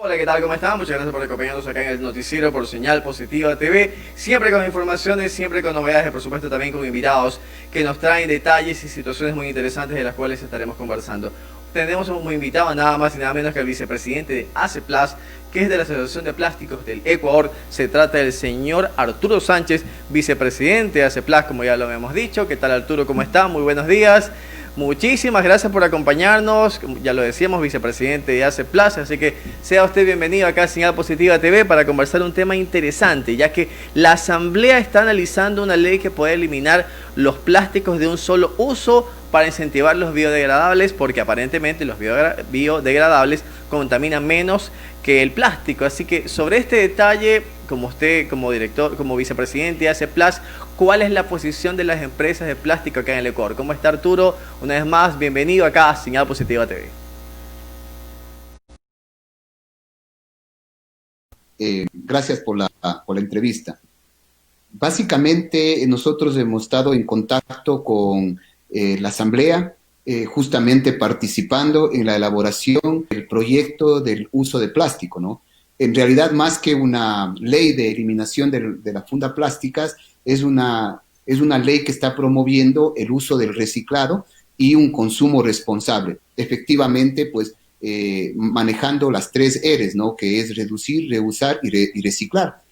Hola, ¿qué tal? ¿Cómo están? Muchas gracias por acompañarnos acá en el noticiero por Señal Positiva TV. Siempre con informaciones, siempre con novedades y por supuesto también con invitados que nos traen detalles y situaciones muy interesantes de las cuales estaremos conversando. Tenemos un invitado nada más y nada menos que el vicepresidente de ACEPLAS, que es de la Asociación de Plásticos del Ecuador. Se trata del señor Arturo Sánchez, vicepresidente de ACEPLAS, como ya lo habíamos dicho. ¿Qué tal, Arturo? ¿Cómo está? Muy buenos días. Muchísimas gracias por acompañarnos, ya lo decíamos, vicepresidente de ACEPLAS, así que sea usted bienvenido acá a Señal Positiva TV para conversar un tema interesante, ya que la Asamblea está analizando una ley que puede eliminar los plásticos de un solo uso para incentivar los biodegradables, porque aparentemente los biodegradables contaminan menos que el plástico. Así que sobre este detalle, como usted, como director, como vicepresidente de ACEPLAS, ¿cuál es la posición de las empresas de plástico acá en el Ecuador? ¿Cómo está, Arturo? Una vez más, bienvenido acá a Señal Positiva TV. Gracias por la entrevista. Básicamente, nosotros hemos estado en contacto con la Asamblea, justamente participando en la elaboración del proyecto del uso de plástico, ¿no? En realidad, más que una ley de eliminación de la funda plásticas, es una ley que está promoviendo el uso del reciclado y un consumo responsable. Efectivamente, pues, manejando las 3 Rs, ¿no? Que es reducir, reusar y reciclar.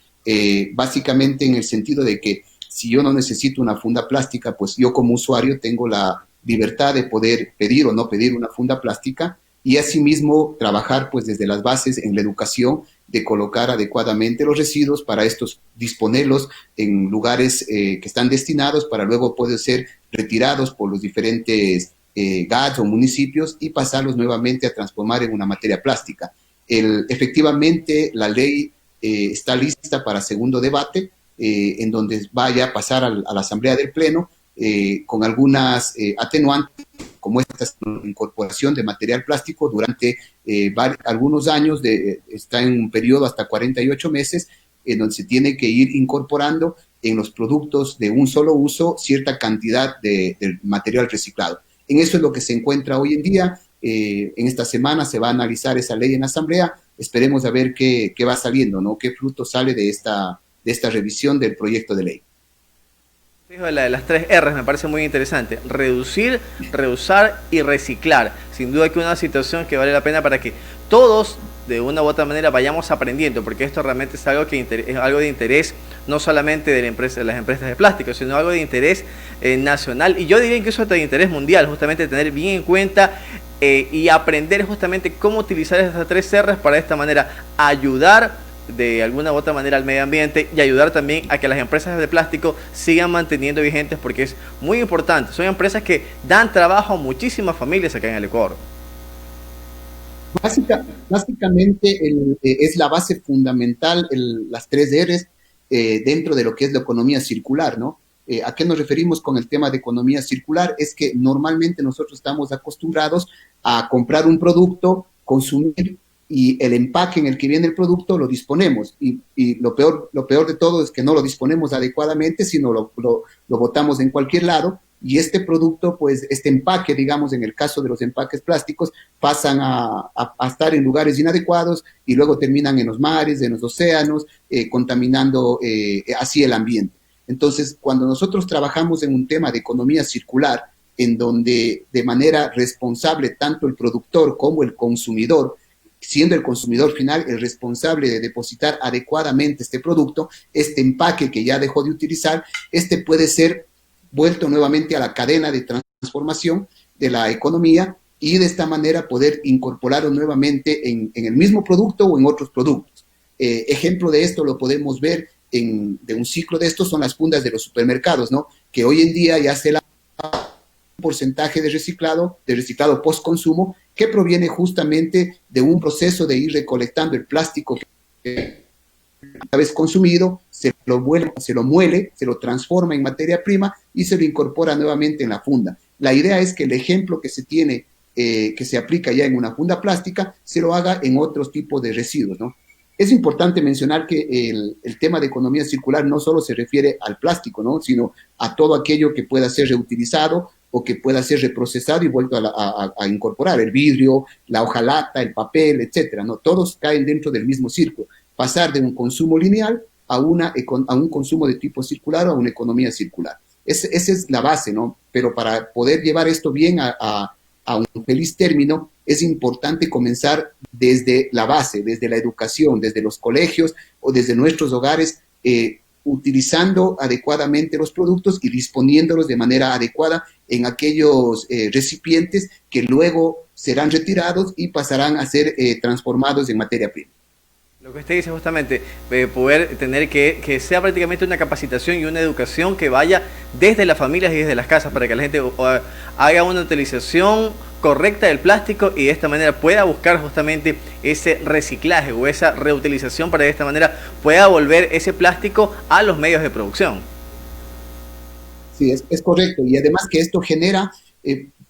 Básicamente en el sentido de que si yo no necesito una funda plástica, pues yo como usuario tengo la libertad de poder pedir o no pedir una funda plástica y asimismo trabajar pues desde las bases en la educación de colocar adecuadamente los residuos para estos disponerlos en lugares que están destinados para luego poder ser retirados por los diferentes GATs o municipios y pasarlos nuevamente a transformar en una materia plástica. Efectivamente, la ley está lista para segundo debate, en donde vaya a pasar a la Asamblea del Pleno con algunas atenuantes, como esta incorporación de material plástico durante algunos años, está en un periodo hasta 48 meses, en donde se tiene que ir incorporando en los productos de un solo uso cierta cantidad de material reciclado. En eso es lo que se encuentra hoy en día. En esta semana se va a analizar esa ley en la Asamblea. Esperemos a ver qué va saliendo, ¿no? Qué fruto sale de esta revisión del proyecto de ley. La de las 3 R's me parece muy interesante: reducir, reusar y reciclar. Sin duda que una situación que vale la pena para que todos de una u otra manera vayamos aprendiendo, porque esto realmente es algo es algo de interés no solamente de las empresas de plástico, sino algo de interés nacional, y yo diría que eso es de interés mundial, justamente tener bien en cuenta y aprender justamente cómo utilizar esas 3 R's para de esta manera ayudar de alguna u otra manera al medio ambiente y ayudar también a que las empresas de plástico sigan manteniendo vigentes, porque es muy importante. Son empresas que dan trabajo a muchísimas familias acá en el Ecuador. Básicamente es la base fundamental, las 3 R's dentro de lo que es la economía circular, ¿no? ¿A qué nos referimos con el tema de economía circular? Es que normalmente nosotros estamos acostumbrados a comprar un producto, consumir, y el empaque en el que viene el producto lo disponemos. Y lo peor de todo es que no lo disponemos adecuadamente, sino lo botamos en cualquier lado. Y este producto, pues este empaque, digamos, en el caso de los empaques plásticos, pasan a estar en lugares inadecuados y luego terminan en los mares, en los océanos, contaminando así el ambiente. Entonces, cuando nosotros trabajamos en un tema de economía circular, en donde de manera responsable tanto el productor como el consumidor, siendo el consumidor final el responsable de depositar adecuadamente este producto, este empaque que ya dejó de utilizar, este puede ser vuelto nuevamente a la cadena de transformación de la economía y de esta manera poder incorporarlo nuevamente en el mismo producto o en otros productos. Ejemplo de esto lo podemos ver de un ciclo de estos son las fundas de los supermercados, ¿no? Que hoy en día ya se la porcentaje de reciclado post-consumo, que proviene justamente de un proceso de ir recolectando el plástico que una vez consumido, se lo muele, se lo transforma en materia prima y se lo incorpora nuevamente en la funda. La idea es que el ejemplo que se tiene, que se aplica ya en una funda plástica, se lo haga en otros tipos de residuos, ¿no? Es importante mencionar que el tema de economía circular no solo se refiere al plástico, ¿no? Sino a todo aquello que pueda ser reutilizado o que pueda ser reprocesado y vuelto a incorporar, el vidrio, la hojalata, el papel, etcétera, ¿no? Todos caen dentro del mismo círculo. Pasar de un consumo lineal a un consumo de tipo circular o a una economía circular. Esa es la base, ¿no? Pero para poder llevar esto bien a un feliz término, es importante comenzar desde la base, desde la educación, desde los colegios o desde nuestros hogares, utilizando adecuadamente los productos y disponiéndolos de manera adecuada en aquellos recipientes que luego serán retirados y pasarán a ser transformados en materia prima. Lo que usted dice justamente, poder tener que sea prácticamente una capacitación y una educación que vaya desde las familias y desde las casas para que la gente haga una utilización correcta del plástico y de esta manera pueda buscar justamente ese reciclaje o esa reutilización para de esta manera pueda volver ese plástico a los medios de producción. Sí, es correcto. Y además que esto genera,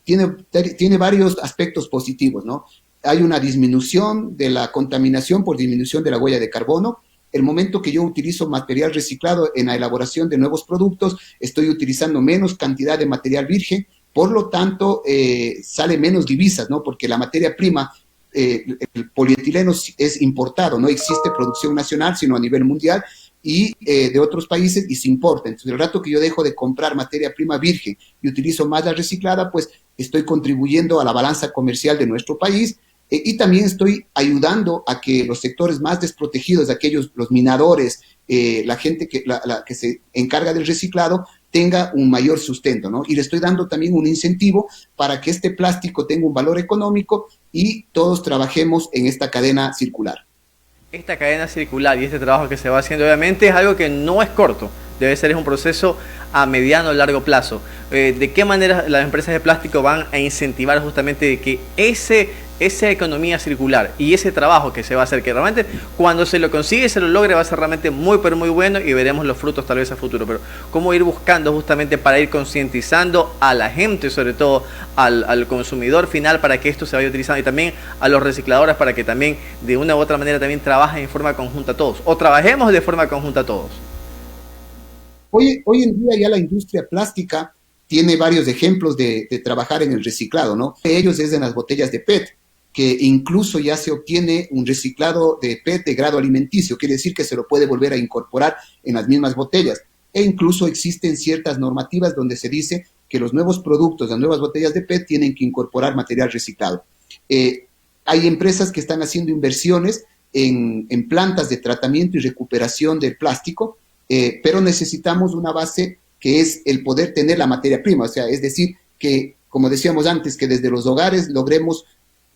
tiene varios aspectos positivos, ¿no? Hay una disminución de la contaminación por disminución de la huella de carbono. El momento que yo utilizo material reciclado en la elaboración de nuevos productos, estoy utilizando menos cantidad de material virgen, por lo tanto, sale menos divisas, ¿no? Porque la materia prima, el polietileno es importado, no existe producción nacional, sino a nivel mundial y de otros países y se importa. Entonces, el rato que yo dejo de comprar materia prima virgen y utilizo más la reciclada, pues estoy contribuyendo a la balanza comercial de nuestro país. Y también estoy ayudando a que los sectores más desprotegidos, aquellos, los minadores, la gente que se encarga del reciclado, tenga un mayor sustento, ¿no? Y le estoy dando también un incentivo para que este plástico tenga un valor económico y todos trabajemos en esta cadena circular. Esta cadena circular y este trabajo que se va haciendo obviamente es algo que no es corto, debe ser un proceso a mediano o largo plazo. ¿De qué manera las empresas de plástico van a incentivar justamente de que esa economía circular y ese trabajo que se va a hacer, que realmente cuando se lo consigue, se lo logre, va a ser realmente muy pero muy bueno y veremos los frutos tal vez a futuro? Pero cómo ir buscando justamente para ir concientizando a la gente, sobre todo al consumidor final, para que esto se vaya utilizando, y también a los recicladores para que también de una u otra manera también trabajen en forma conjunta todos, o trabajemos de forma conjunta todos. Hoy en día ya la industria plástica tiene varios ejemplos de trabajar en el reciclado, ¿no? De ellos es en las botellas de PET, que incluso ya se obtiene un reciclado de PET de grado alimenticio, quiere decir que se lo puede volver a incorporar en las mismas botellas. E incluso existen ciertas normativas donde se dice que los nuevos productos, las nuevas botellas de PET tienen que incorporar material reciclado. Hay empresas que están haciendo inversiones en plantas de tratamiento y recuperación del plástico, pero necesitamos una base que es el poder tener la materia prima, o sea, es decir, que, como decíamos antes, que desde los hogares logremos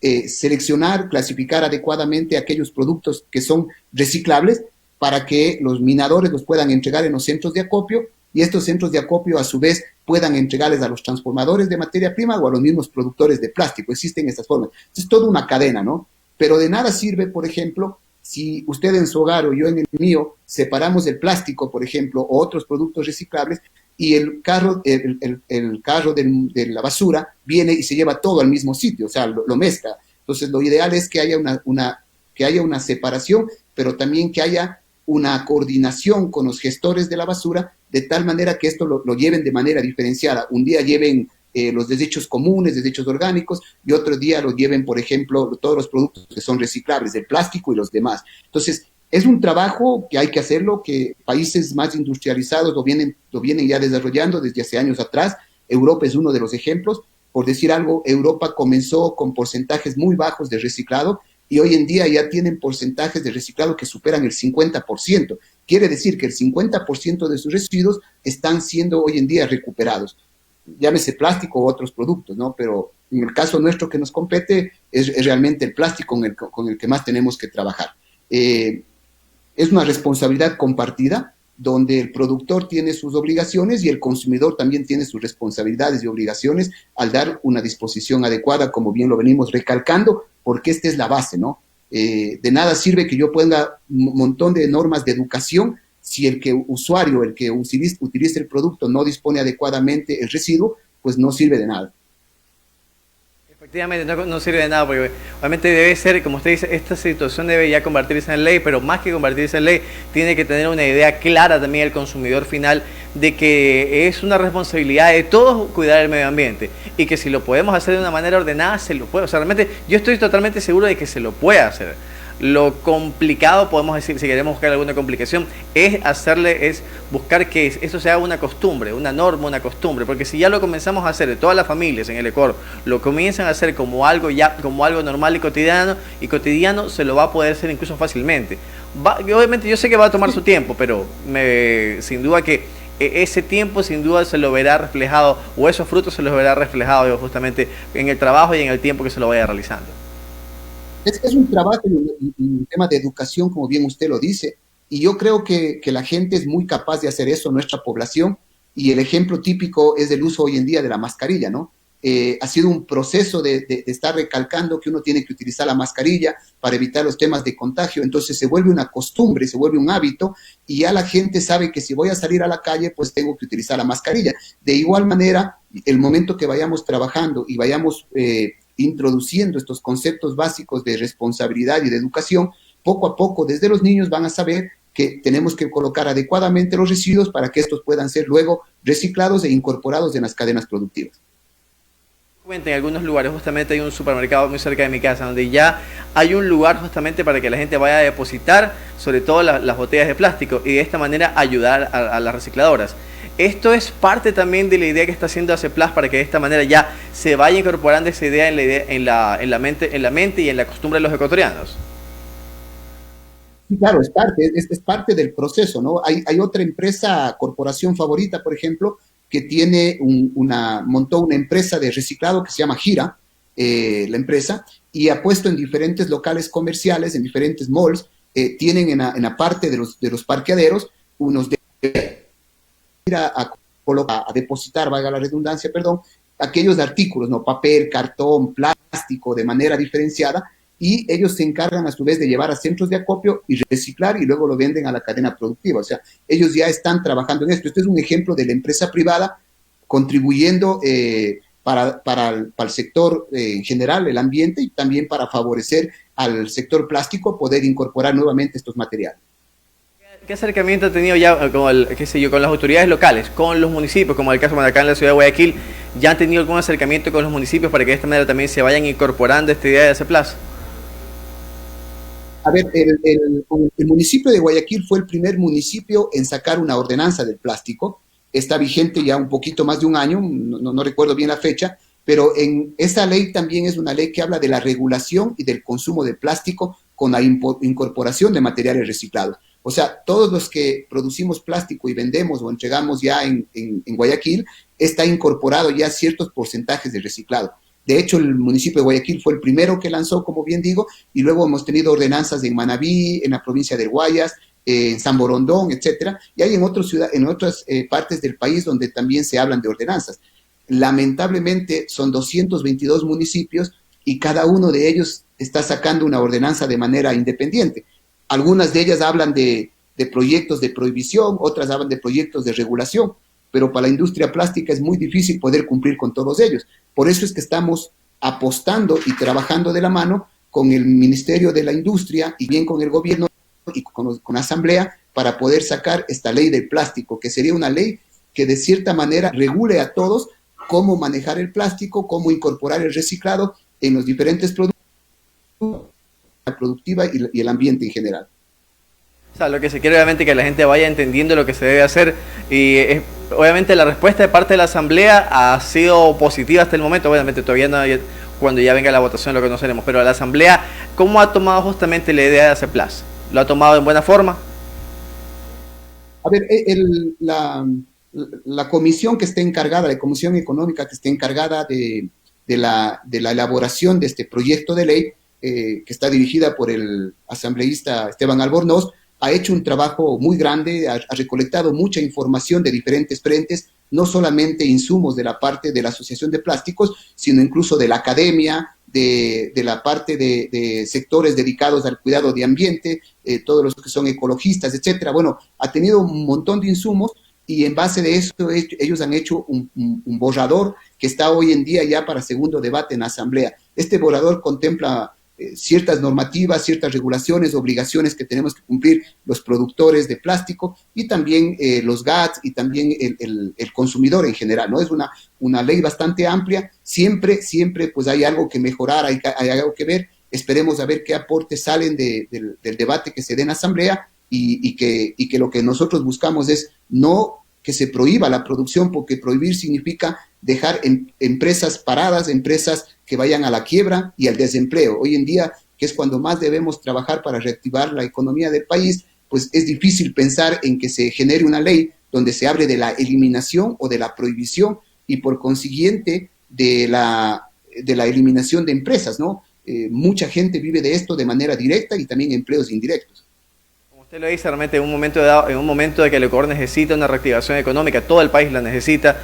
seleccionar, clasificar adecuadamente aquellos productos que son reciclables para que los minadores los puedan entregar en los centros de acopio y estos centros de acopio a su vez puedan entregarles a los transformadores de materia prima o a los mismos productores de plástico. Existen estas formas. Es toda una cadena, ¿no? Pero de nada sirve, por ejemplo, si usted en su hogar o yo en el mío separamos el plástico, por ejemplo, o otros productos reciclables, y el carro de la basura viene y se lleva todo al mismo sitio, o sea, lo mezcla. Entonces, lo ideal es que haya una que haya una separación, pero también que haya una coordinación con los gestores de la basura, de tal manera que esto lo lleven de manera diferenciada. Un día lleven los desechos comunes, desechos orgánicos, y otro día los lleven, por ejemplo, todos los productos que son reciclables, el plástico y los demás. Entonces, es un trabajo que hay que hacerlo, que países más industrializados lo vienen ya desarrollando desde hace años atrás. Europa es uno de los ejemplos. Por decir algo, Europa comenzó con porcentajes muy bajos de reciclado y hoy en día ya tienen porcentajes de reciclado que superan el 50%. Quiere decir que el 50% de sus residuos están siendo hoy en día recuperados. Llámese plástico u otros productos, ¿no? Pero en el caso nuestro que nos compete es realmente el plástico con el que más tenemos que trabajar. Es una responsabilidad compartida, donde el productor tiene sus obligaciones y el consumidor también tiene sus responsabilidades y obligaciones al dar una disposición adecuada, como bien lo venimos recalcando, porque esta es la base, ¿no? De nada sirve que yo ponga un montón de normas de educación si el que usuario, el que utilice el producto no dispone adecuadamente el residuo, pues no sirve de nada. Efectivamente, no sirve de nada, porque obviamente debe ser, como usted dice, esta situación debe ya convertirse en ley, pero más que convertirse en ley, tiene que tener una idea clara también el consumidor final de que es una responsabilidad de todos cuidar el medio ambiente y que si lo podemos hacer de una manera ordenada, se lo puede. O sea, realmente yo estoy totalmente seguro de que se lo puede hacer. Lo complicado, podemos decir, si queremos buscar alguna complicación, es buscar que eso sea una costumbre, una norma, una costumbre, porque si ya lo comenzamos a hacer de todas las familias en el Ecuador, lo comienzan a hacer como algo normal y cotidiano, se lo va a poder hacer incluso fácilmente. Obviamente yo sé que va a tomar su tiempo, pero sin duda que ese tiempo sin duda se lo verá reflejado, o esos frutos se los verá reflejado justamente en el trabajo y en el tiempo que se lo vaya realizando. Es un trabajo en un tema de educación, como bien usted lo dice, y yo creo que la gente es muy capaz de hacer eso, nuestra población, y el ejemplo típico es el uso hoy en día de la mascarilla, ¿no? Ha sido un proceso de estar recalcando que uno tiene que utilizar la mascarilla para evitar los temas de contagio, entonces se vuelve una costumbre, se vuelve un hábito, y ya la gente sabe que si voy a salir a la calle, pues tengo que utilizar la mascarilla. De igual manera, el momento que vayamos trabajando y vayamos introduciendo estos conceptos básicos de responsabilidad y de educación, poco a poco desde los niños van a saber que tenemos que colocar adecuadamente los residuos para que estos puedan ser luego reciclados e incorporados en las cadenas productivas. En algunos lugares justamente hay un supermercado muy cerca de mi casa donde ya hay un lugar justamente para que la gente vaya a depositar sobre todo las botellas de plástico y de esta manera ayudar a las recicladoras. Esto es parte también de la idea que está haciendo ACEPLAS para que de esta manera ya se vaya incorporando esa idea en la mente y en la costumbre de los ecuatorianos. Sí, claro, es parte del proceso, ¿no? Hay otra empresa, corporación favorita, por ejemplo, que montó una empresa de reciclado que se llama Gira, la empresa, y ha puesto en diferentes locales comerciales, en diferentes malls, tienen en la parte de los parqueaderos unos de ir a depositar, valga la redundancia, perdón, aquellos artículos, ¿no? Papel, cartón, plástico, de manera diferenciada, y ellos se encargan a su vez de llevar a centros de acopio y reciclar y luego lo venden a la cadena productiva. O sea, ellos ya están trabajando en esto. Este es un ejemplo de la empresa privada contribuyendo para el sector en general, el ambiente, y también para favorecer al sector plástico poder incorporar nuevamente estos materiales. ¿Qué acercamiento ha tenido ya con las autoridades locales, con los municipios, como el caso de acá en la ciudad de Guayaquil? ¿Ya han tenido algún acercamiento con los municipios para que de esta manera también se vayan incorporando esta idea de ACEPLAS? A ver, el municipio de Guayaquil fue el primer municipio en sacar una ordenanza del plástico. Está vigente ya un poquito más de un año, no recuerdo bien la fecha, pero en esa ley también es una ley que habla de la regulación y del consumo de plástico con la incorporación de materiales reciclados. O sea, todos los que producimos plástico y vendemos o entregamos ya en Guayaquil, está incorporado ya ciertos porcentajes de reciclado. De hecho, el municipio de Guayaquil fue el primero que lanzó, como bien digo, y luego hemos tenido ordenanzas en Manabí, en la provincia del Guayas, en San Borondón, etcétera, y hay en otras partes del país donde también se hablan de ordenanzas. Lamentablemente son 222 municipios y cada uno de ellos está sacando una ordenanza de manera independiente. Algunas de ellas hablan de proyectos de prohibición, otras hablan de proyectos de regulación, pero para la industria plástica es muy difícil poder cumplir con todos ellos. Por eso es que estamos apostando y trabajando de la mano con el Ministerio de la Industria y bien con el gobierno y con la Asamblea para poder sacar esta ley del plástico, que sería una ley que de cierta manera regule a todos cómo manejar el plástico, cómo incorporar el reciclado en los diferentes productos, la productiva y el ambiente en general. O sea, lo que se quiere obviamente que la gente vaya entendiendo lo que se debe hacer y obviamente la respuesta de parte de la Asamblea ha sido positiva hasta el momento, obviamente todavía no, cuando ya venga la votación lo conoceremos, pero la Asamblea, ¿cómo ha tomado justamente la idea de ACEPLAS? ¿Lo ha tomado en buena forma? A ver, la comisión que esté encargada, la comisión económica que esté encargada de la elaboración de este proyecto de ley, que está dirigida por el asambleísta Esteban Albornoz, ha hecho un trabajo muy grande, ha recolectado mucha información de diferentes frentes, no solamente insumos de la parte de la Asociación de Plásticos, sino incluso de la academia, de la parte de sectores dedicados al cuidado de ambiente, todos los que son ecologistas, etcétera. Bueno, ha tenido un montón de insumos y en base de eso ellos han hecho un borrador que está hoy en día ya para segundo debate en la Asamblea. Este borrador contempla ciertas normativas, ciertas regulaciones, obligaciones que tenemos que cumplir los productores de plástico y también los GATS y también el consumidor en general, ¿no? Es una ley bastante amplia, siempre pues hay algo que mejorar, hay algo que ver, esperemos a ver qué aportes salen del debate que se dé en la Asamblea y que lo que nosotros buscamos es no que se prohíba la producción, porque prohibir significa dejar empresas paradas, empresas que vayan a la quiebra y al desempleo. Hoy en día, que es cuando más debemos trabajar para reactivar la economía del país, pues es difícil pensar en que se genere una ley donde se hable de la eliminación o de la prohibición y por consiguiente de la eliminación de empresas, ¿no? Mucha gente vive de esto de manera directa y también empleos indirectos. Usted lo dice realmente en un momento de que el Ecuador necesita una reactivación económica, todo el país la necesita,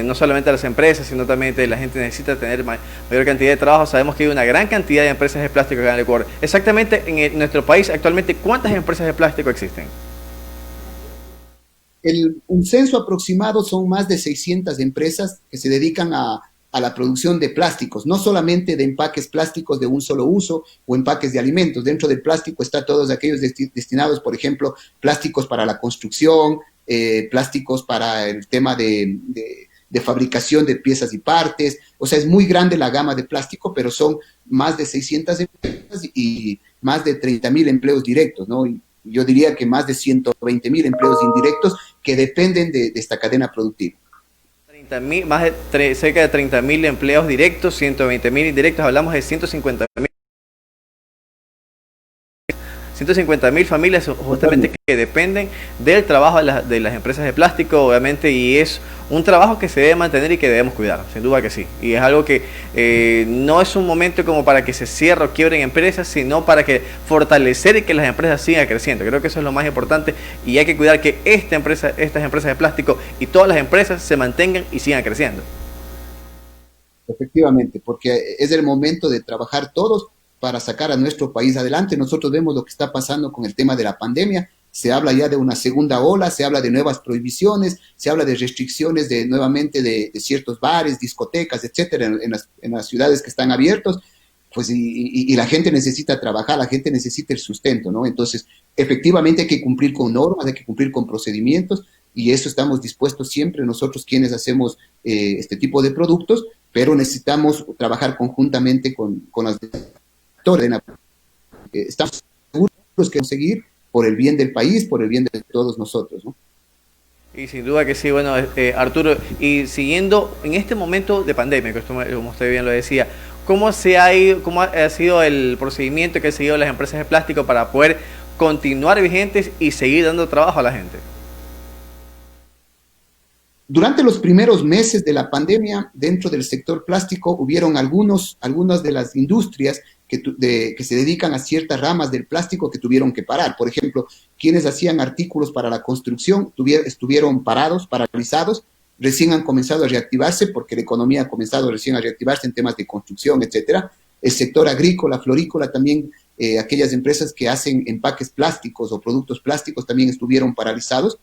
no solamente las empresas, sino también la gente necesita tener mayor cantidad de trabajo. Sabemos que hay una gran cantidad de empresas de plástico acá en el Ecuador. Exactamente en nuestro país actualmente, ¿cuántas empresas de plástico existen? Un censo aproximado son más de 600 empresas que se dedican a la producción de plásticos, no solamente de empaques plásticos de un solo uso o empaques de alimentos. Dentro del plástico está todos aquellos destinados, por ejemplo, plásticos para la construcción, plásticos para el tema de fabricación de piezas y partes. O sea, es muy grande la gama de plástico, pero son más de 600 empresas y más de 30.000 empleos directos, ¿no? Y yo diría que más de 120.000 empleos indirectos que dependen de esta cadena productiva. Cerca de 30.000 empleos directos, 120.000 indirectos, hablamos de 150.000 familias justamente que dependen del trabajo de las empresas de plástico, obviamente, y es un trabajo que se debe mantener y que debemos cuidar, sin duda que sí. Y es algo que no es un momento como para que se cierre o quiebren empresas, sino para que fortalecer y que las empresas sigan creciendo. Creo que eso es lo más importante y hay que cuidar que estas empresas de plástico y todas las empresas se mantengan y sigan creciendo. Efectivamente, porque es el momento de trabajar todos para sacar a nuestro país adelante. Nosotros vemos lo que está pasando con el tema de la pandemia, se habla ya de una segunda ola, se habla de nuevas prohibiciones, se habla de restricciones nuevamente de ciertos bares, discotecas, etcétera, en las ciudades que están abiertos, pues y la gente necesita trabajar, la gente necesita el sustento, ¿no? Entonces, efectivamente hay que cumplir con normas, hay que cumplir con procedimientos, y eso estamos dispuestos siempre nosotros quienes hacemos este tipo de productos, pero necesitamos trabajar conjuntamente con las estamos seguros que conseguir por el bien del país, por el bien de todos nosotros, ¿no? Y sin duda que sí, bueno, Arturo, y siguiendo en este momento de pandemia, como usted bien lo decía, ¿cómo ha sido el procedimiento que han seguido las empresas de plástico para poder continuar vigentes y seguir dando trabajo a la gente? Durante los primeros meses de la pandemia, dentro del sector plástico, hubieron algunas de las industrias que se dedican a ciertas ramas del plástico que tuvieron que parar. Por ejemplo, quienes hacían artículos para la construcción estuvieron paralizados, recién han comenzado a reactivarse porque la economía ha comenzado recién a reactivarse en temas de construcción, etcétera. El sector agrícola, florícola también, aquellas empresas que hacen empaques plásticos o productos plásticos también estuvieron paralizados.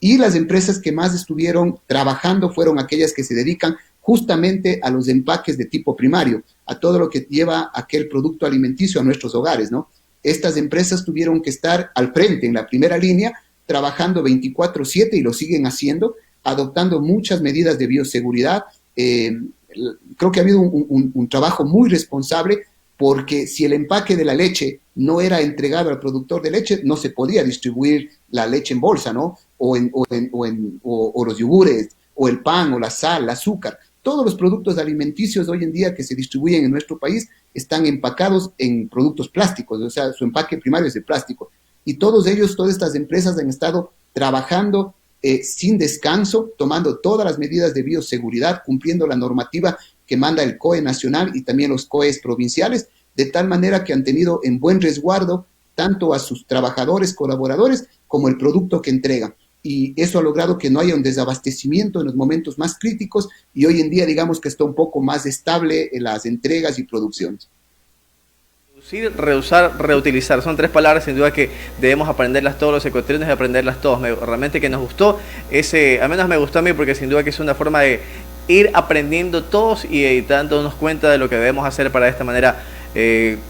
Y las empresas que más estuvieron trabajando fueron aquellas que se dedican justamente a los empaques de tipo primario, a todo lo que lleva aquel producto alimenticio a nuestros hogares, ¿no? Estas empresas tuvieron que estar al frente, en la primera línea, trabajando 24/7 y lo siguen haciendo, adoptando muchas medidas de bioseguridad. Creo que ha habido un trabajo muy responsable, porque si el empaque de la leche no era entregado al productor de leche, no se podía distribuir la leche en bolsa, ¿no? O los yogures, o el pan, o la sal, el azúcar. Todos los productos alimenticios hoy en día que se distribuyen en nuestro país están empacados en productos plásticos, o sea, su empaque primario es de plástico. Y todos ellos, todas estas empresas han estado trabajando sin descanso, tomando todas las medidas de bioseguridad, cumpliendo la normativa que manda el COE nacional y también los COEs provinciales, de tal manera que han tenido en buen resguardo tanto a sus trabajadores, colaboradores, como el producto que entregan. Y eso ha logrado que no haya un desabastecimiento en los momentos más críticos, y hoy en día digamos que está un poco más estable en las entregas y producciones. Reducir, reusar, reutilizar, son tres palabras sin duda que debemos aprenderlas todos los ecuatorianos y aprenderlas todos. Realmente que nos gustó, al menos me gustó a mí, porque sin duda que es una forma de ir aprendiendo todos y dándonos cuenta de lo que debemos hacer para de esta manera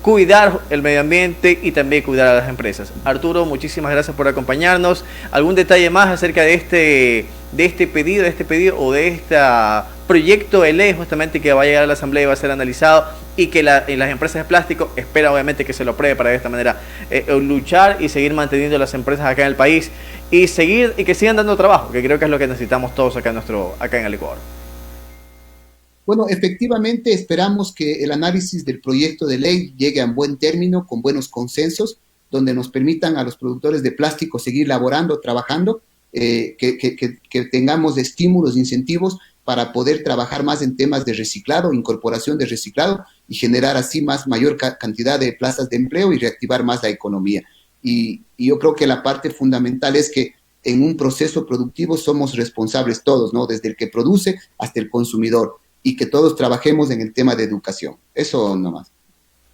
cuidar el medio ambiente y también cuidar a las empresas. Arturo, muchísimas gracias por acompañarnos. ¿Algún detalle más acerca de este pedido o de este proyecto de ley justamente que va a llegar a la Asamblea y va a ser analizado, y que las empresas de plástico espera obviamente que se lo apruebe para de esta manera luchar y seguir manteniendo las empresas acá en el país y que sigan dando trabajo, que creo que es lo que necesitamos todos acá en el Ecuador? Bueno, efectivamente esperamos que el análisis del proyecto de ley llegue a un buen término, con buenos consensos, donde nos permitan a los productores de plástico seguir laborando, trabajando, que tengamos estímulos, incentivos para poder trabajar más en temas de reciclado, incorporación de reciclado, y generar así mayor cantidad de plazas de empleo y reactivar más la economía. Y yo creo que la parte fundamental es que en un proceso productivo somos responsables todos, ¿no? Desde el que produce hasta el consumidor, y que todos trabajemos en el tema de educación. Eso nomás.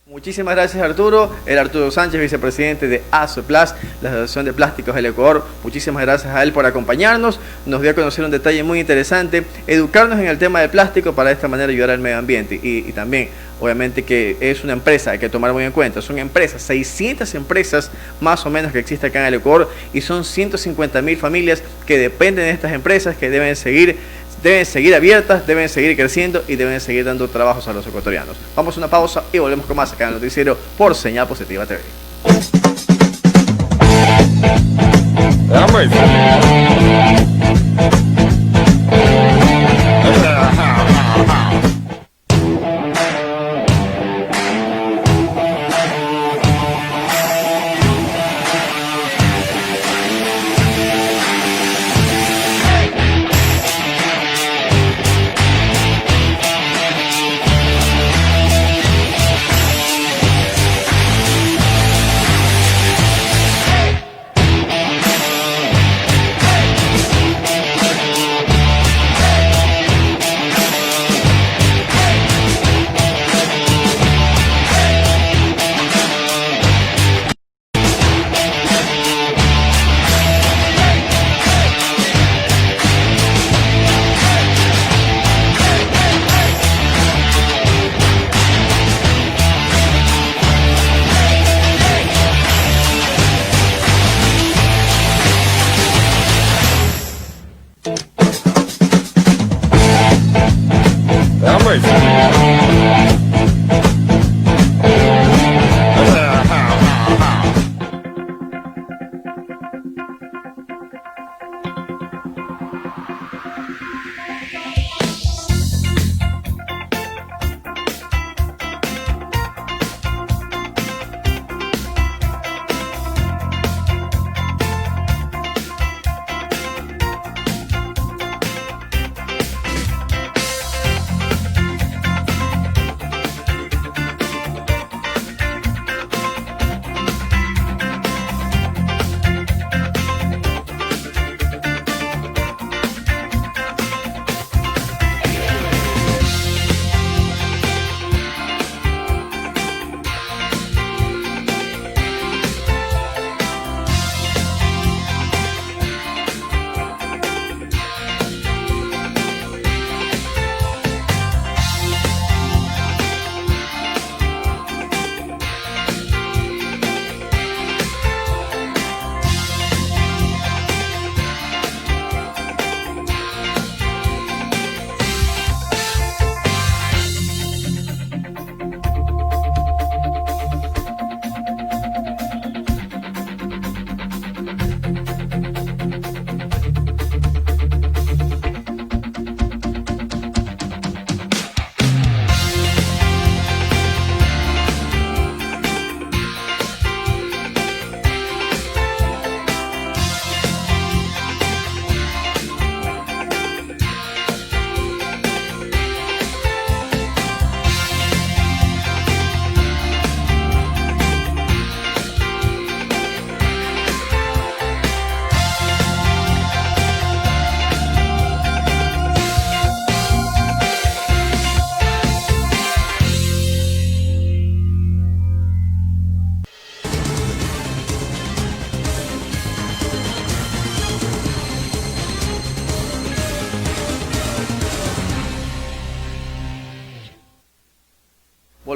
Muchísimas gracias, Arturo. El Arturo Sánchez, vicepresidente de ASOPLAS, la Asociación de Plásticos del Ecuador. Muchísimas gracias a él por acompañarnos. Nos dio a conocer un detalle muy interesante, educarnos en el tema del plástico para de esta manera ayudar al medio ambiente. Y también, obviamente, que es una empresa, hay que tomar muy en cuenta, son empresas, 600 empresas más o menos que existen acá en el Ecuador, y son 150.000 familias que dependen de estas empresas, que deben seguir abiertas, deben seguir creciendo y deben seguir dando trabajos a los ecuatorianos. Vamos a una pausa y volvemos con más acá en el noticiero por Señal Positiva TV.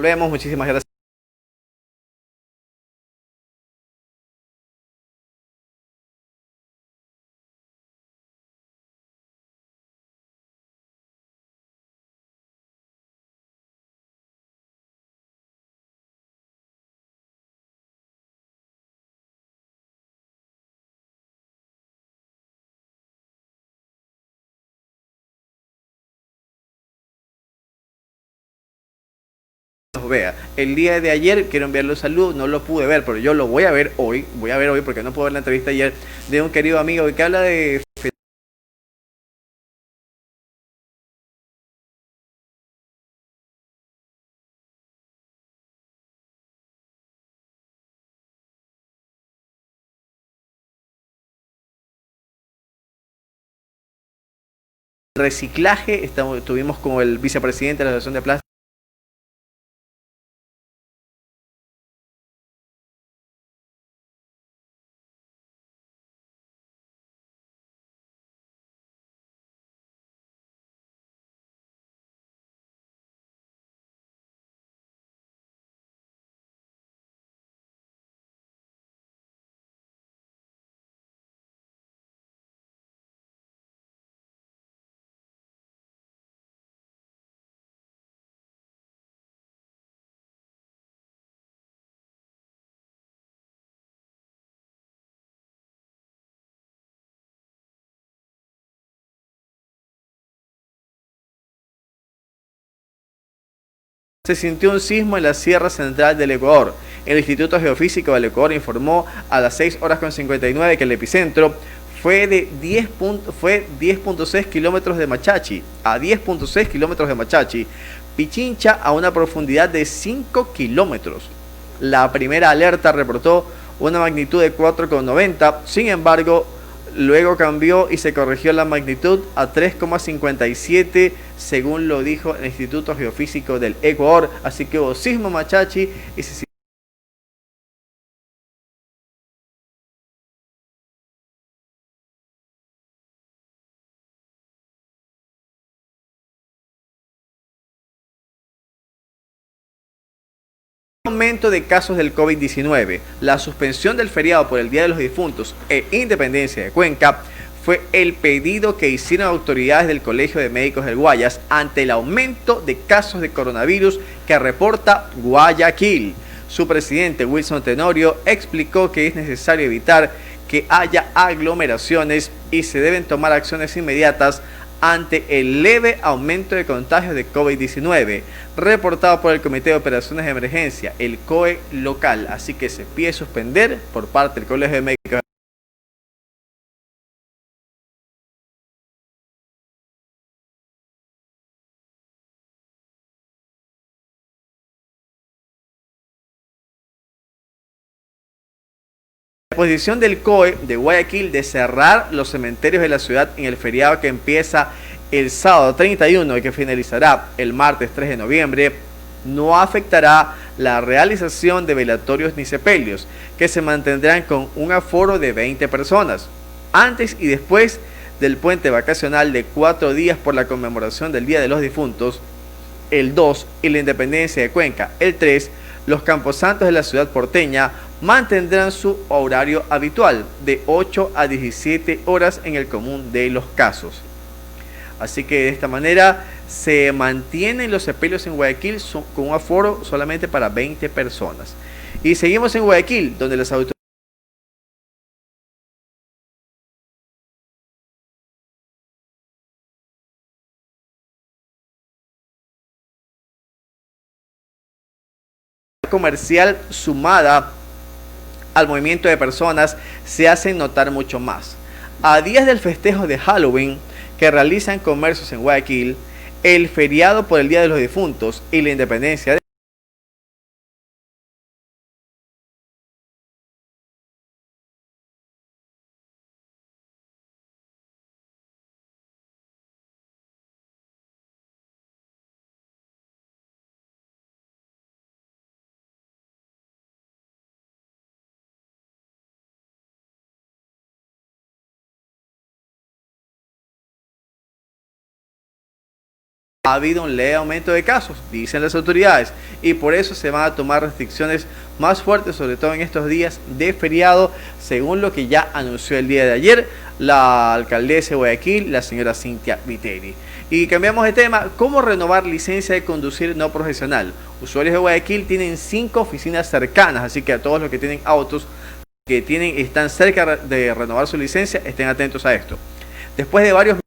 Volvemos, muchísimas gracias. Vea, el día de ayer quiero enviarle un saludo, no lo pude ver, pero yo lo voy a ver hoy porque no pude ver la entrevista ayer de un querido amigo que habla de reciclaje. Estuvimos con el vicepresidente de la Asociación de Plásticos. Se sintió un sismo en la Sierra Central del Ecuador. El Instituto Geofísico del Ecuador informó a las 6 horas con 59 que el epicentro fue de 10.6 kilómetros de Machachi, a 10.6 kilómetros de Machachi, Pichincha a una profundidad de 5 kilómetros. La primera alerta reportó una magnitud de 4,90, sin embargo, luego cambió y se corrigió la magnitud a 3,57 según lo dijo el Instituto Geofísico del Ecuador. Así que hubo sismo Machachi y se aumento de casos del COVID-19, la suspensión del feriado por el Día de los Difuntos e Independencia de Cuenca fue el pedido que hicieron autoridades del Colegio de Médicos del Guayas ante el aumento de casos de coronavirus que reporta Guayaquil. Su presidente Wilson Tenorio explicó que es necesario evitar que haya aglomeraciones y se deben tomar acciones inmediatas ante el leve aumento de contagios de COVID-19 reportado por el Comité de Operaciones de Emergencia, el COE local. Así que se pide suspender por parte del Colegio de Médicos. La posición del COE de Guayaquil de cerrar los cementerios de la ciudad en el feriado que empieza el sábado 31 y que finalizará el martes 3 de noviembre no afectará la realización de velatorios ni sepelios, que se mantendrán con un aforo de 20 personas. Antes y después del puente vacacional de 4 días por la conmemoración del Día de los Difuntos, el 2 y la Independencia de Cuenca, el 3, los camposantos de la ciudad porteña mantendrán su horario habitual de 8 a 17 horas en el común de los casos. Así que de esta manera se mantienen los sepelios en Guayaquil con un aforo solamente para 20 personas. Y seguimos en Guayaquil, donde las autoridades comercial sumada al movimiento de personas se hacen notar mucho más. A días del festejo de Halloween que realizan comercios en Guayaquil, el feriado por el Día de los Difuntos y la Independencia de ha habido un leve aumento de casos, dicen las autoridades, y por eso se van a tomar restricciones más fuertes, sobre todo en estos días de feriado, según lo que ya anunció el día de ayer la alcaldesa de Guayaquil, la señora Cintia Viteri. Y cambiamos de tema. ¿Cómo renovar licencia de conducir no profesional? Usuarios de Guayaquil tienen 5 oficinas cercanas, así que a todos los que tienen autos que están cerca de renovar su licencia, estén atentos a esto. Después de varios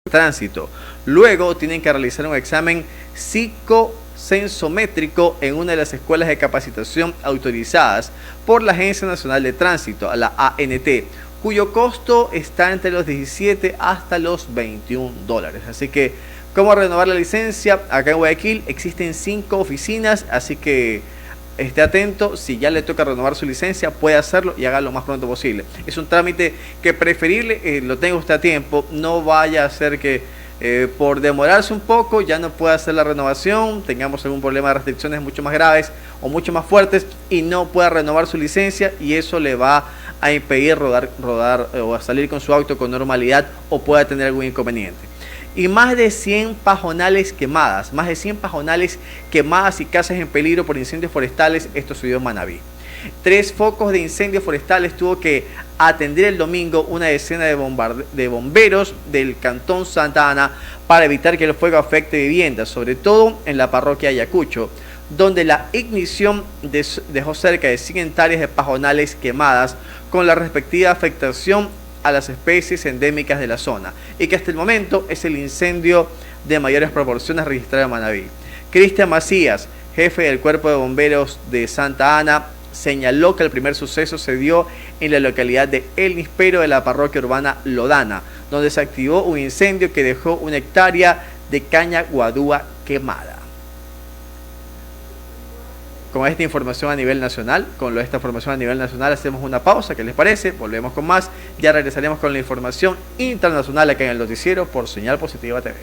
tránsito. Luego tienen que realizar un examen psicosensométrico en una de las escuelas de capacitación autorizadas por la Agencia Nacional de Tránsito, la ANT, cuyo costo está entre los 17 hasta los $21. Así que, ¿cómo renovar la licencia? Acá en Guayaquil existen 5 oficinas, así que esté atento. Si ya le toca renovar su licencia, puede hacerlo y hágalo lo más pronto posible. Es un trámite que preferible lo tenga usted a tiempo. No vaya a ser que por demorarse un poco ya no pueda hacer la renovación, tengamos algún problema de restricciones mucho más graves o mucho más fuertes y no pueda renovar su licencia, y eso le va a impedir rodar o a salir con su auto con normalidad, o pueda tener algún inconveniente. Y más de 100 pajonales quemadas, y casas en peligro por incendios forestales. Esto sucedió en Manabí. 3 focos de incendios forestales tuvo que atender el domingo una decena de bomberos del Cantón Santa Ana para evitar que el fuego afecte viviendas, sobre todo en la parroquia Ayacucho, donde la ignición dejó cerca de 100 hectáreas de pajonales quemadas, con la respectiva afectación a las especies endémicas de la zona, y que hasta el momento es el incendio de mayores proporciones registrado en Manabí. Cristian Macías, jefe del Cuerpo de Bomberos de Santa Ana, señaló que el primer suceso se dio en la localidad de El Nispero de la parroquia urbana Lodana, donde se activó un incendio que dejó 1 hectárea de caña guadúa quemada. Con esta información a nivel nacional, hacemos una pausa. ¿Qué les parece? Volvemos con más. Ya regresaremos con la información internacional acá en el noticiero por Señal Positiva TV.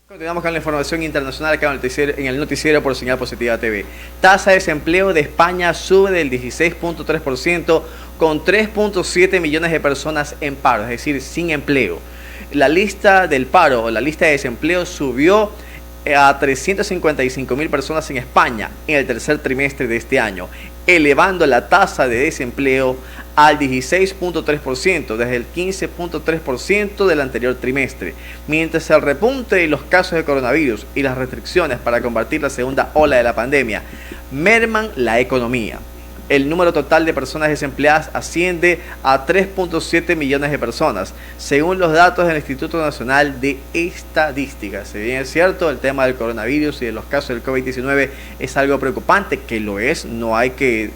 Continuamos con la información internacional acá en el noticiero por Señal Positiva TV. Tasa de desempleo de España sube del 16.3% con 3.7 millones de personas en paro, es decir, sin empleo. La lista del paro o la lista de desempleo subió a 355.000 personas en España en el tercer trimestre de este año, elevando la tasa de desempleo al 16.3% desde el 15.3% del anterior trimestre, mientras el repunte de los casos de coronavirus y las restricciones para combatir la segunda ola de la pandemia merman la economía. el número total de personas desempleadas asciende a 3.7 millones de personas, según los datos del Instituto Nacional de Estadística. Si bien es cierto, el tema del coronavirus y de los casos del COVID-19 es algo preocupante, que lo es, no hay que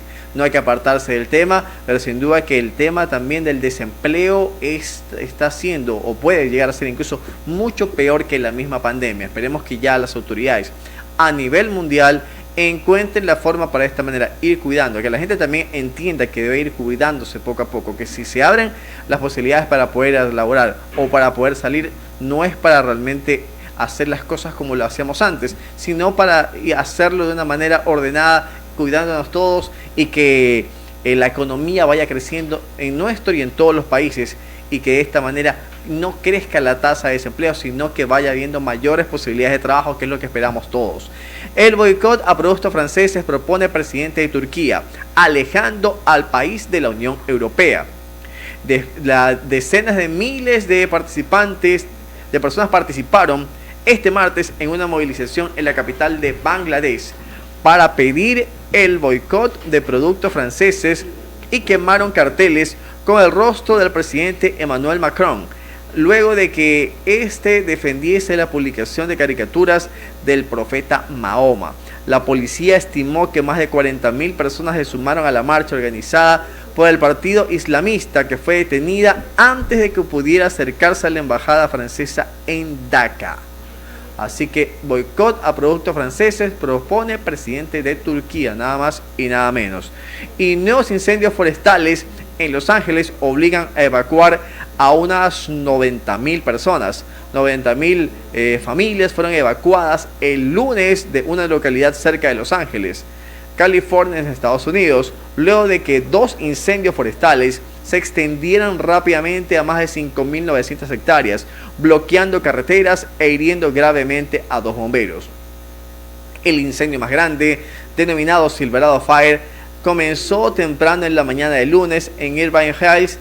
apartarse del tema, pero sin duda que el tema también del desempleo está siendo, o puede llegar a ser incluso mucho peor que la misma pandemia. Esperemos que ya las autoridades a nivel mundial encuentren la forma para de esta manera ir cuidando, que la gente también entienda que debe ir cuidándose poco a poco, que si se abren las posibilidades para poder laborar o para poder salir, no es para realmente hacer las cosas como lo hacíamos antes, sino para hacerlo de una manera ordenada, cuidándonos todos, y que la economía vaya creciendo en nuestro y en todos los países, y que de esta manera no crezca la tasa de desempleo, sino que vaya habiendo mayores posibilidades de trabajo, que es lo que esperamos todos. El boicot a productos franceses propone el presidente de Turquía, alejando al país de la Unión Europea. Decenas de miles de personas participaron este martes en una movilización en la capital de Bangladesh para pedir el boicot de productos franceses y quemaron carteles con el rostro del presidente Emmanuel Macron, luego de que éste defendiese la publicación de caricaturas del profeta Mahoma. La policía estimó que más de 40.000 personas se sumaron a la marcha organizada por el partido islamista, que fue detenida antes de que pudiera acercarse a la embajada francesa en Dhaka. Así que boicot a productos franceses propone el presidente de Turquía, nada más y nada menos. Y nuevos incendios forestales en Los Ángeles obligan a evacuar a unas 90.000 personas. 90.000 familias fueron evacuadas el lunes de una localidad cerca de Los Ángeles, California, en Estados Unidos, luego de que 2 incendios forestales se extendieran rápidamente a más de 5.900 hectáreas, bloqueando carreteras e hiriendo gravemente a 2 bomberos. El incendio más grande, denominado Silverado Fire, comenzó temprano en la mañana del lunes en Irvine Heights,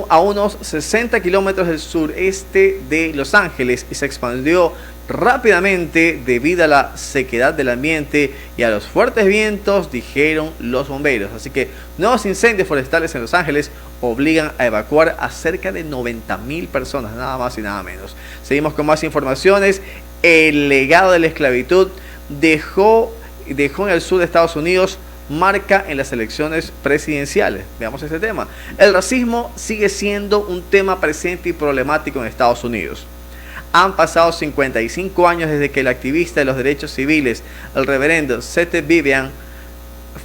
a unos 60 kilómetros del sureste de Los Ángeles, y se expandió rápidamente debido a la sequedad del ambiente y a los fuertes vientos, dijeron los bomberos. Así que nuevos incendios forestales en Los Ángeles obligan a evacuar a cerca de 90.000 personas, nada más y nada menos. Seguimos con más informaciones. El legado de la esclavitud dejó en el sur de Estados Unidos marca en las elecciones presidenciales. Veamos este tema. El racismo sigue siendo un tema presente y problemático en Estados Unidos. Han pasado 55 años desde que el activista de los derechos civiles, el reverendo Seth Vivian,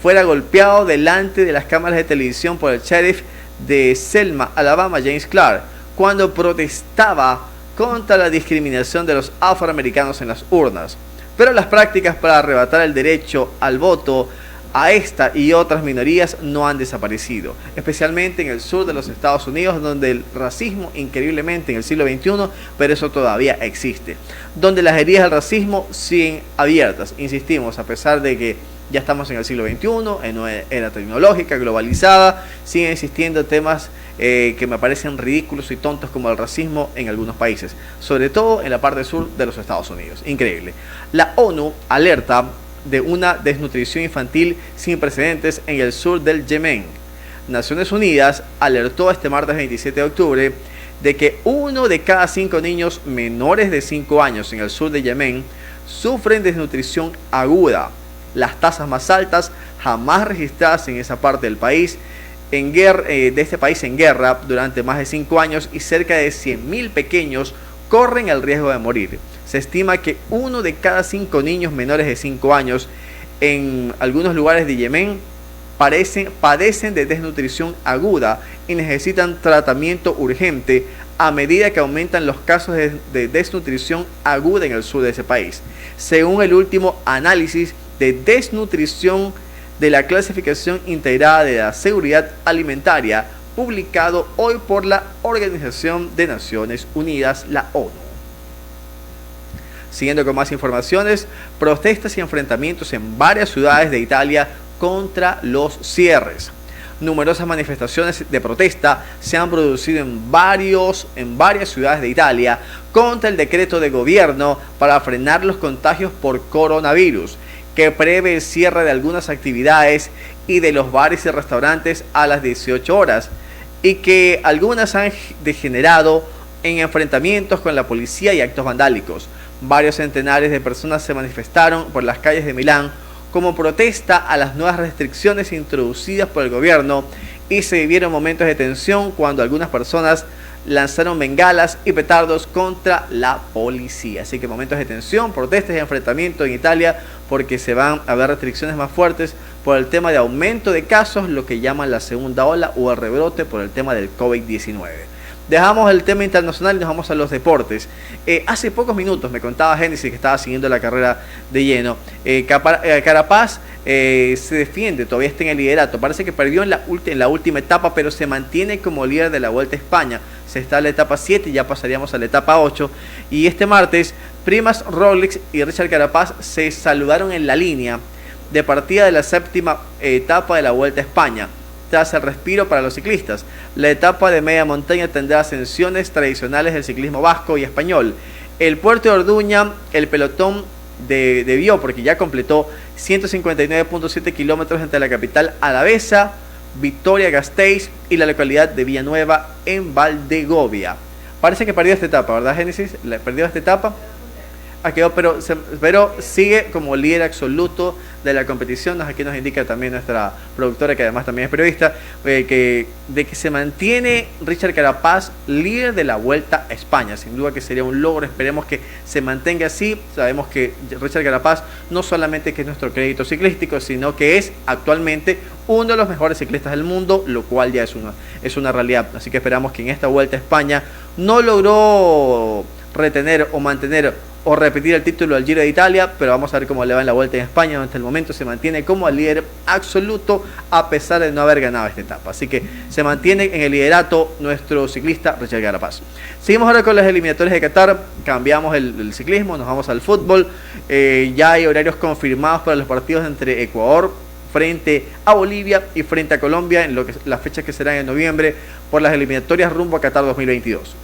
fuera golpeado delante de las cámaras de televisión por el sheriff de Selma, Alabama, James Clark, cuando protestaba contra la discriminación de los afroamericanos en las urnas. Pero las prácticas para arrebatar el derecho al voto a esta y otras minorías no han desaparecido, especialmente en el sur de los Estados Unidos, donde el racismo, increíblemente en el siglo XXI, pero eso todavía existe, donde las heridas del racismo siguen abiertas. Insistimos, a pesar de que ya estamos en el siglo XXI, en una era tecnológica, globalizada, siguen existiendo temas que me parecen ridículos y tontos, como el racismo en algunos países, sobre todo en la parte sur de los Estados Unidos. Increíble. La ONU alerta de una desnutrición infantil sin precedentes en el sur del Yemen. Naciones Unidas alertó este martes 27 de octubre de que 1 de cada 5 niños menores de 5 años en el sur de Yemen sufren desnutrición aguda, las tasas más altas jamás registradas en esa parte del país, de este país en guerra durante más de 5 años, y cerca de 100.000 pequeños corren el riesgo de morir. Se estima que 1 de cada 5 niños menores de 5 años en algunos lugares de Yemen padecen de desnutrición aguda y necesitan tratamiento urgente a medida que aumentan los casos de desnutrición aguda en el sur de ese país, según el último análisis de desnutrición de la Clasificación Integrada de la Seguridad Alimentaria, publicado hoy por la Organización de Naciones Unidas, la ONU. Siguiendo con más informaciones, protestas y enfrentamientos en varias ciudades de Italia contra los cierres. Numerosas manifestaciones de protesta se han producido en varias ciudades de Italia contra el decreto de gobierno para frenar los contagios por coronavirus, que prevé el cierre de algunas actividades y de los bares y restaurantes a las 18 horas y que algunas han degenerado en enfrentamientos con la policía y actos vandálicos. Varios centenares de personas se manifestaron por las calles de Milán como protesta a las nuevas restricciones introducidas por el gobierno y se vivieron momentos de tensión cuando algunas personas lanzaron bengalas y petardos contra la policía. Así que momentos de tensión, protestas y enfrentamiento en Italia porque se van a ver restricciones más fuertes por el tema de aumento de casos, lo que llaman la segunda ola o el rebrote por el tema del COVID-19. Dejamos el tema internacional y nos vamos a los deportes. Hace pocos minutos me contaba Génesis que estaba siguiendo la carrera de lleno. Carapaz se defiende, todavía está en el liderato. Parece que perdió en la última etapa, pero se mantiene como líder de la Vuelta a España. Se está en la etapa 7 y ya pasaríamos a la etapa 8. Y este martes, Primož Roglič y Richard Carapaz se saludaron en la línea de partida de la séptima etapa de la Vuelta a España. Tras el respiro para los ciclistas, la etapa de media montaña tendrá ascensiones tradicionales del ciclismo vasco y español. El Puerto de Orduña, el pelotón debió, porque ya completó 159.7 kilómetros entre la capital alavesa, Vitoria-Gasteiz y la localidad de Villanueva en Valdegovia. Parece que perdió esta etapa, ¿verdad, Génesis? ¿Perdió esta etapa? Quedó, pero sigue como líder absoluto de la competición. Aquí nos indica también nuestra productora, que además también es periodista, de que se mantiene Richard Carapaz líder de la Vuelta a España. Sin duda que sería un logro, esperemos que se mantenga así. Sabemos que Richard Carapaz no solamente que es nuestro crédito ciclístico, sino que es actualmente uno de los mejores ciclistas del mundo, lo cual ya es una realidad. Así que esperamos que en esta Vuelta a España no logró retener o mantener o repetir el título del Giro de Italia, pero vamos a ver cómo le va en la Vuelta en España. Hasta el momento se mantiene como el líder absoluto a pesar de no haber ganado esta etapa, así que se mantiene en el liderato nuestro ciclista Richard Carapaz. Seguimos ahora con las eliminatorias de Qatar, cambiamos el ciclismo, nos vamos al fútbol. Ya hay horarios confirmados para los partidos entre Ecuador frente a Bolivia y frente a Colombia en las fechas que serán en noviembre por las eliminatorias rumbo a Qatar 2022.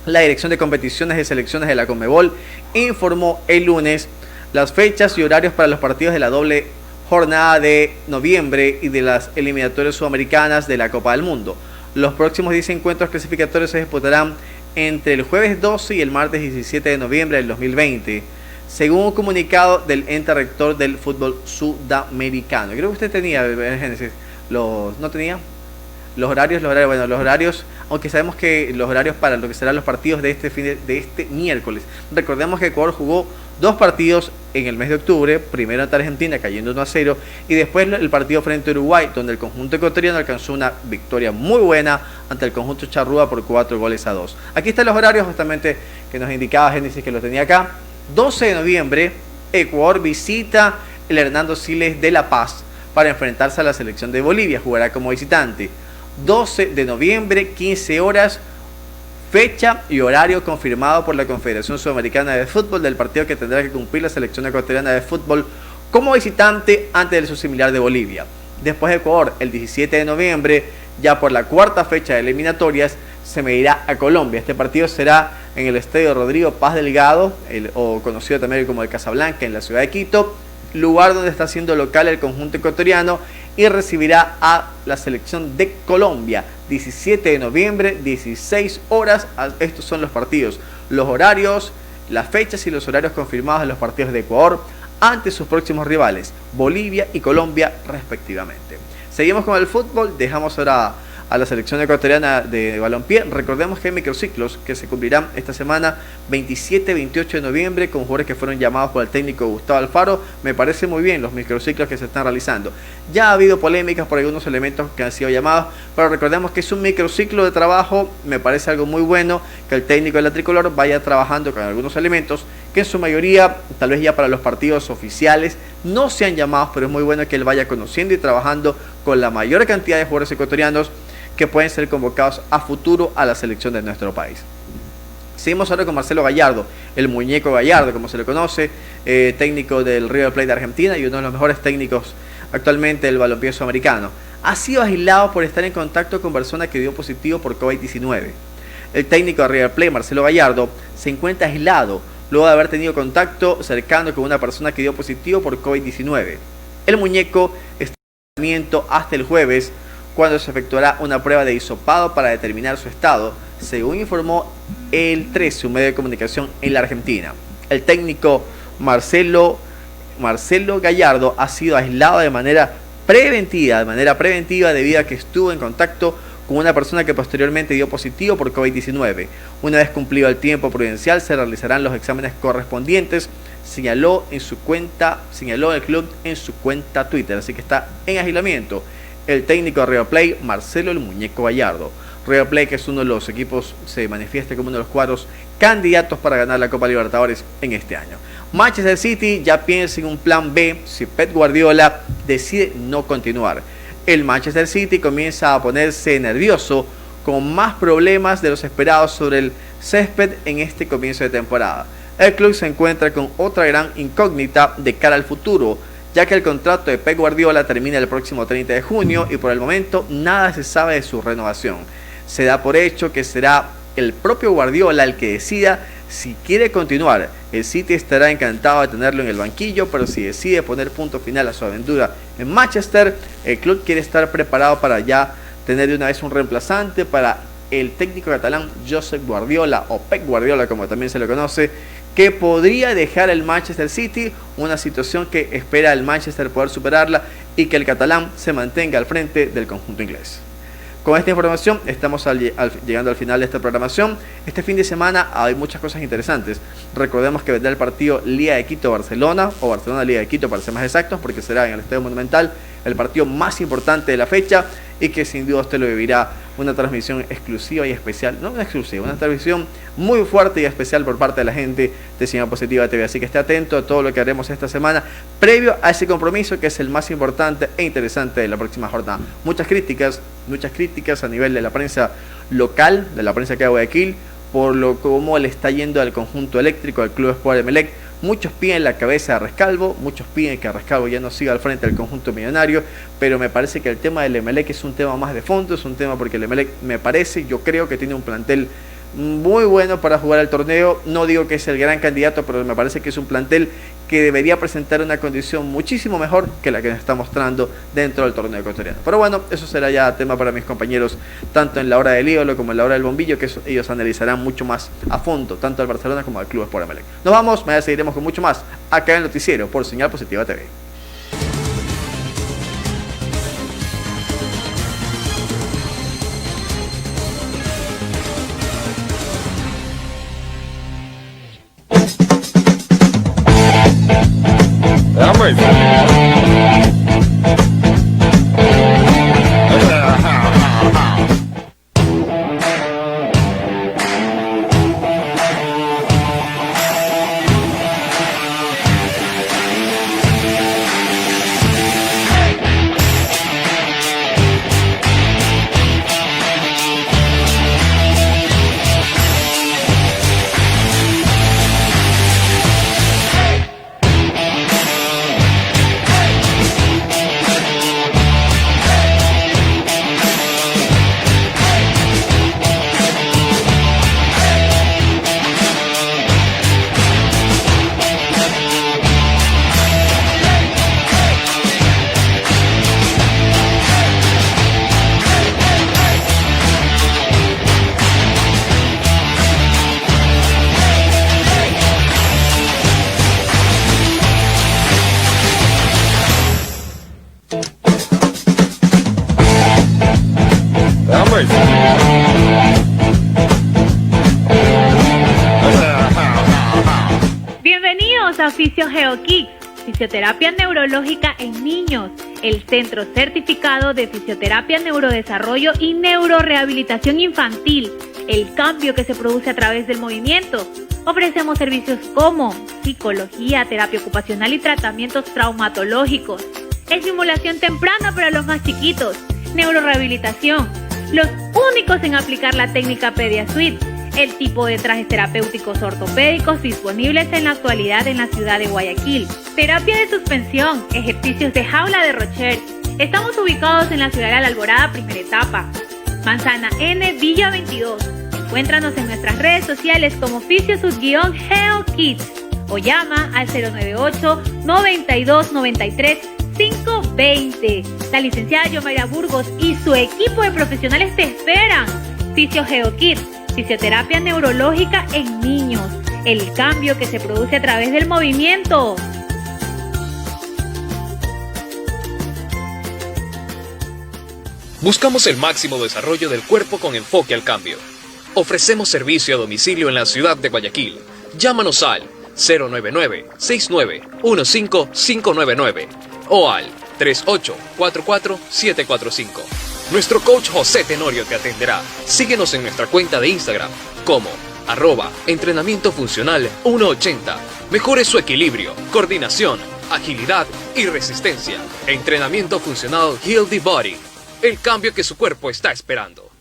La Dirección de Competiciones y Selecciones de la Conmebol informó el lunes las fechas y horarios para los partidos de la doble jornada de noviembre y de las eliminatorias sudamericanas de la Copa del Mundo. Los próximos 10 encuentros clasificatorios se disputarán entre el jueves 12 y el martes 17 de noviembre del 2020, según un comunicado del ente rector del fútbol sudamericano. Creo que usted tenía, Génesis, ¿no tenía? Los horarios, aunque sabemos que los horarios para lo que serán los partidos de este miércoles. Recordemos que Ecuador jugó 2 partidos en el mes de octubre, primero ante Argentina cayendo 1-0 y después el partido frente a Uruguay, donde el conjunto ecuatoriano alcanzó una victoria muy buena ante el conjunto charrúa por 4-2. Aquí están los horarios justamente que nos indicaba Génesis, que los tenía acá. 12 de noviembre, Ecuador visita el Hernando Siles de La Paz para enfrentarse a la selección de Bolivia, jugará como visitante. 12 de noviembre, 15 horas, fecha y horario confirmado por la Confederación Sudamericana de Fútbol del partido que tendrá que cumplir la selección ecuatoriana de fútbol como visitante ante su similar de Bolivia. Después de Ecuador, el 17 de noviembre, ya por la cuarta fecha de eliminatorias, se medirá a Colombia. Este partido será en el Estadio Rodrigo Paz Delgado, o conocido también como el Casablanca, en la ciudad de Quito, lugar donde está siendo local el conjunto ecuatoriano, y recibirá a la selección de Colombia. 17 de noviembre, 16 horas. Estos son los partidos, los horarios, las fechas y los horarios confirmados de los partidos de Ecuador ante sus próximos rivales, Bolivia y Colombia respectivamente. Seguimos con el fútbol, dejamos ahora a la selección ecuatoriana de balompié. Recordemos que hay microciclos que se cumplirán esta semana 27-28 de noviembre con jugadores que fueron llamados por el técnico Gustavo Alfaro. Me parece muy bien los microciclos que se están realizando. Ya ha habido polémicas por algunos elementos que han sido llamados, pero recordemos que es un microciclo de trabajo. Me parece algo muy bueno que el técnico de la tricolor vaya trabajando con algunos elementos que en su mayoría, tal vez ya para los partidos oficiales, no sean llamados, pero es muy bueno que él vaya conociendo y trabajando con la mayor cantidad de jugadores ecuatorianos que pueden ser convocados a futuro a la selección de nuestro país. Seguimos ahora con Marcelo Gallardo, el muñeco Gallardo, como se le conoce, técnico del River Plate de Argentina y uno de los mejores técnicos actualmente del balompié sudamericano. Ha sido aislado por estar en contacto con persona que dio positivo por COVID-19. El técnico de River Plate, Marcelo Gallardo, se encuentra aislado luego de haber tenido contacto cercano con una persona que dio positivo por COVID-19. El muñeco está en tratamiento hasta el jueves, cuando se efectuará una prueba de hisopado para determinar su estado, según informó el 13, un medio de comunicación en la Argentina. El técnico Marcelo Gallardo ha sido aislado de manera preventiva debido a que estuvo en contacto con una persona que posteriormente dio positivo por COVID-19. Una vez cumplido el tiempo prudencial, se realizarán los exámenes correspondientes, señaló el club en su cuenta Twitter, así que está en aislamiento el técnico de River Plate, Marcelo el Muñeco Gallardo. River Plate, que es uno de los equipos, se manifiesta como uno de los cuadros candidatos para ganar la Copa Libertadores en este año. Manchester City ya piensa en un plan B si Pep Guardiola decide no continuar. El Manchester City comienza a ponerse nervioso, con más problemas de los esperados sobre el césped en este comienzo de temporada. El club se encuentra con otra gran incógnita de cara al futuro, ya que el contrato de Pep Guardiola termina el próximo 30 de junio y por el momento nada se sabe de su renovación. Se da por hecho que será el propio Guardiola el que decida si quiere continuar. El City estará encantado de tenerlo en el banquillo, pero si decide poner punto final a su aventura en Manchester, el club quiere estar preparado para ya tener de una vez un reemplazante para el técnico catalán Josep Guardiola, o Pep Guardiola como también se lo conoce, que podría dejar el Manchester City, una situación que espera el Manchester poder superarla y que el catalán se mantenga al frente del conjunto inglés. Con esta información estamos llegando al final de esta programación. Este fin de semana hay muchas cosas interesantes. Recordemos que vendrá el partido Liga de Quito-Barcelona, o Barcelona-Liga de Quito para ser más exactos, porque será en el Estadio Monumental el partido más importante de la fecha y que sin duda usted lo vivirá una transmisión exclusiva y especial, no una exclusiva, una transmisión muy fuerte y especial por parte de la gente de Señal Positiva TV. Así que esté atento a todo lo que haremos esta semana previo a ese compromiso que es el más importante e interesante de la próxima jornada. Muchas críticas a nivel de la prensa local, de la prensa que de Guayaquil, por lo cómo le está yendo al conjunto eléctrico, al Club Sport Emelec. Muchos piden la cabeza de Rescalvo, muchos piden que Rescalvo ya no siga al frente del conjunto millonario, pero me parece que el tema del Emelec es un tema más de fondo, es un tema porque el Emelec yo creo que tiene un plantel muy bueno para jugar el torneo. No digo que es el gran candidato, pero me parece que es un plantel que debería presentar una condición muchísimo mejor que la que nos está mostrando dentro del torneo ecuatoriano. Pero bueno, eso será ya tema para mis compañeros, tanto en la hora del ídolo como en la hora del bombillo, que ellos analizarán mucho más a fondo, tanto al Barcelona como al Club Sport Emelec. Nos vamos, mañana seguiremos con mucho más acá en el noticiero por Señal Positiva TV. Bienvenidos a FisioGeoKids, fisioterapia neurológica en niños, el centro certificado de fisioterapia, neurodesarrollo y neurorehabilitación infantil, el cambio que se produce a través del movimiento. Ofrecemos servicios como psicología, terapia ocupacional y tratamientos traumatológicos, estimulación temprana para los más chiquitos, neurorehabilitación, los únicos en aplicar la técnica PediaSuite, el tipo de trajes terapéuticos ortopédicos disponibles en la actualidad en la ciudad de Guayaquil, terapia de suspensión, ejercicios de jaula de Rocher. Estamos ubicados en la ciudad de La Alborada, primera etapa, Manzana N, Villa 22. Encuéntranos en nuestras redes sociales como Fisiosud-GeoKids o llama al 098-9293-520. La licenciada Yomaira Burgos y su equipo de profesionales te esperan. FisioGeoKids, fisioterapia neurológica en niños. El cambio que se produce a través del movimiento. Buscamos el máximo desarrollo del cuerpo con enfoque al cambio. Ofrecemos servicio a domicilio en la ciudad de Guayaquil. Llámanos al 099-6915-599 o al 3844-745. Nuestro coach José Tenorio te atenderá. Síguenos en nuestra cuenta de Instagram como @entrenamiento funcional 180. Mejore su equilibrio, coordinación, agilidad y resistencia. Entrenamiento funcional Heal the Body. El cambio que su cuerpo está esperando.